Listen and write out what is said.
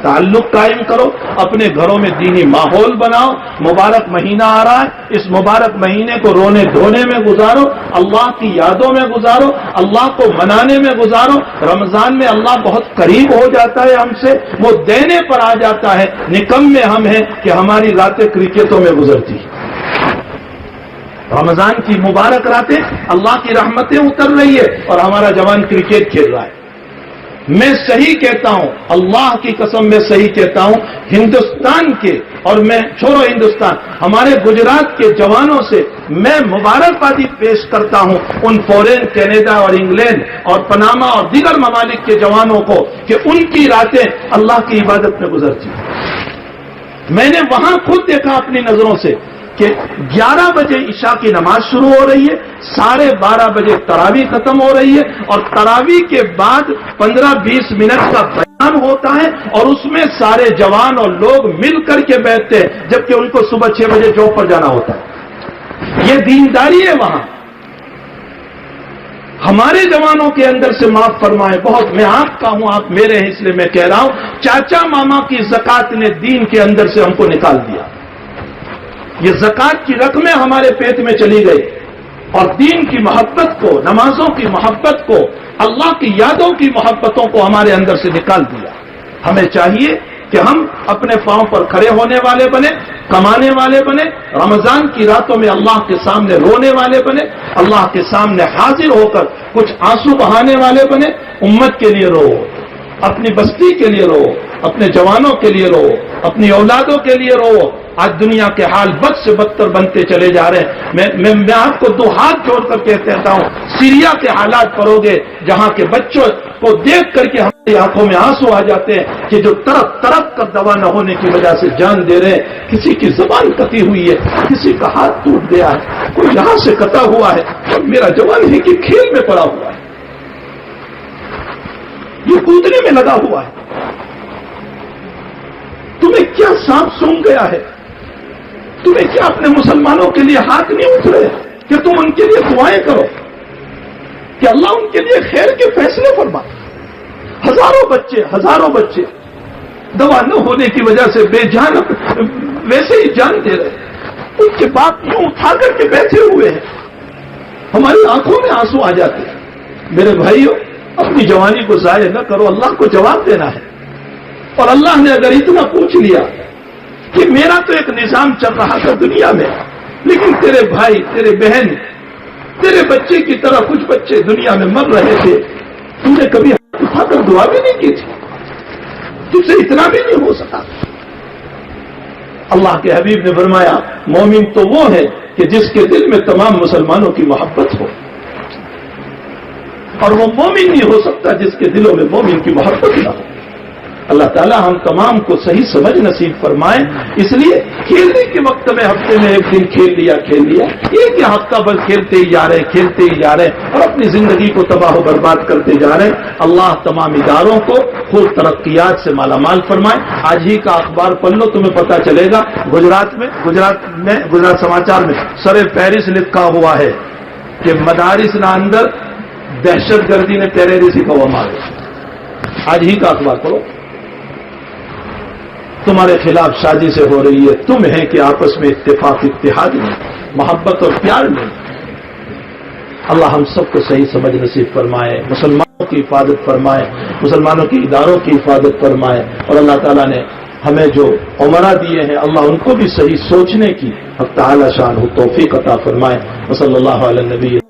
تعلق قائم کرو، اپنے گھروں میں دینی ماحول بناؤ. مبارک مہینہ آ رہا ہے، اس مبارک مہینے کو رونے دھونے میں گزارو، اللہ کی یادوں میں گزارو، اللہ کو منانے میں گزارو. رمضان میں اللہ بہت قریب ہو جاتا ہے ہم سے، وہ دینے پر آ جاتا ہے. نکمے ہم ہیں کہ ہماری راتیں کرکٹوں میں گزرتی. رمضان کی مبارک راتیں اللہ کی رحمتیں اتر رہی ہے اور ہمارا جوان کرکٹ کھیل رہا ہے. میں صحیح کہتا ہوں، اللہ کی قسم میں صحیح کہتا ہوں، ہندوستان کے، اور میں چھوڑو ہندوستان، ہمارے گجرات کے جوانوں سے میں مبارکبادی پیش کرتا ہوں ان فورین، کینیڈا اور انگلینڈ اور پناما اور دیگر ممالک کے جوانوں کو کہ ان کی راتیں اللہ کی عبادت میں گزرتی. میں نے وہاں خود دیکھا اپنی نظروں سے کہ 11 بجے عشاء کی نماز شروع ہو رہی ہے، 12:30 بجے تراویح ختم ہو رہی ہے، اور تراویح کے بعد 15-20 منٹ کا بیان ہوتا ہے اور اس میں سارے جوان اور لوگ مل کر کے بیٹھتے ہیں، جبکہ ان کو صبح 6 بجے جاب پر جانا ہوتا ہے. یہ دینداری ہے وہاں. ہمارے جوانوں کے اندر سے معاف فرمائے بہت، میں آپ کا ہوں، آپ میرے ہیں، اس لیے میں کہہ رہا ہوں، چاچا ماما کی زکات نے دین کے اندر سے ہم کو نکال دیا. یہ زکات کی رقمیں ہمارے پیٹ میں چلی گئی اور دین کی محبت کو، نمازوں کی محبت کو، اللہ کی یادوں کی محبتوں کو ہمارے اندر سے نکال دیا. ہمیں چاہیے کہ ہم اپنے پاؤں پر کھڑے ہونے والے بنے، کمانے والے بنے، رمضان کی راتوں میں اللہ کے سامنے رونے والے بنے، اللہ کے سامنے حاضر ہو کر کچھ آنسو بہانے والے بنے. امت کے لیے رو، اپنی بستی کے لیے رو، اپنے جوانوں کے لیے رو، اپنی اولادوں کے لیے رو. آج دنیا کے حال بد سے بدتر بنتے چلے جا رہے ہیں. میں آپ کو 2 ہاتھ جوڑ کر کہتا ہوں، سیریا کے حالات پڑھو گے جہاں کے بچوں کو دیکھ کر کے ہماری آنکھوں میں آنسو آ جاتے ہیں کہ جو تڑپ کر دوا نہ ہونے کی وجہ سے جان دے رہے ہیں. کسی کی زبان کٹی ہوئی ہے، کسی کا ہاتھ ٹوٹ گیا ہے، کوئی یہاں سے کٹا ہوا ہے، اور میرا جوان ہے کہ کھیل میں پڑا ہوا ہے، یہ کودنے میں لگا ہوا ہے. تمہیں کیا سانپ سونگ گیا ہے؟ تمہیں کیا اپنے مسلمانوں کے لیے ہاتھ نہیں اٹھ رہے کہ تم ان کے لیے دعائیں کرو کہ اللہ ان کے لیے خیر کے فیصلے فرما؟ ہزاروں بچے دوا نہ ہونے کی وجہ سے بے جان ویسے ہی جان دے رہے ہیں. ان کے باپ یوں اٹھا کر کے بیٹھے ہوئے ہیں، ہماری آنکھوں میں آنسو آ جاتے ہیں. میرے بھائیوں، اپنی جوانی کو ضائع نہ کرو، اللہ کو جواب دینا ہے. اور اللہ نے اگر اتنا پوچھ لیا کہ میرا تو ایک نظام چل رہا تھا دنیا میں، لیکن تیرے بھائی، تیرے بہن، تیرے بچے کی طرح کچھ بچے دنیا میں مر رہے تھے، تم نے کبھی اٹھا کر دعا بھی نہیں کی تھی، تجھ سے اتنا بھی نہیں ہو سکا. اللہ کے حبیب نے فرمایا مومن تو وہ ہے کہ جس کے دل میں تمام مسلمانوں کی محبت ہو، اور وہ مومن نہیں ہو سکتا جس کے دلوں میں مومن کی محبت نہ ہو. اللہ تعالیٰ ہم تمام کو صحیح سمجھ نصیب فرمائے. اس لیے کھیلنے کے وقت میں ہفتے میں ایک دن کھیل لیا، یہ کہ ہفتہ بھر کھیلتے ہی جا رہے اور اپنی زندگی کو تباہ و برباد کرتے جا رہے ہیں. اللہ تمام اداروں کو خوب ترقیات سے مالا مال فرمائے. آج ہی کا اخبار پڑھ لو، تمہیں پتہ چلے گا گجرات سماچار میں سر فہرست لکھا ہوا ہے کہ مدارس نہ اندر دہشت گردی نے ٹیررسٹ کا وہ مارے. آج ہی کا اخبار پڑھو. تمہارے خلاف سازشیں ہو رہی ہے، تم ہیں کہ آپس میں اتفاق اتحاد نہیں، محبت اور پیار نہیں. اللہ ہم سب کو صحیح سمجھ نصیب فرمائے، مسلمانوں کی حفاظت فرمائے، مسلمانوں کی اداروں کی حفاظت فرمائے. اور اللہ تعالیٰ نے ہمیں جو عمرہ دیے ہیں اللہ ان کو بھی صحیح سوچنے کی حق تعالی شان توفیق عطا فرمائے. وصلی اللہ علی النبی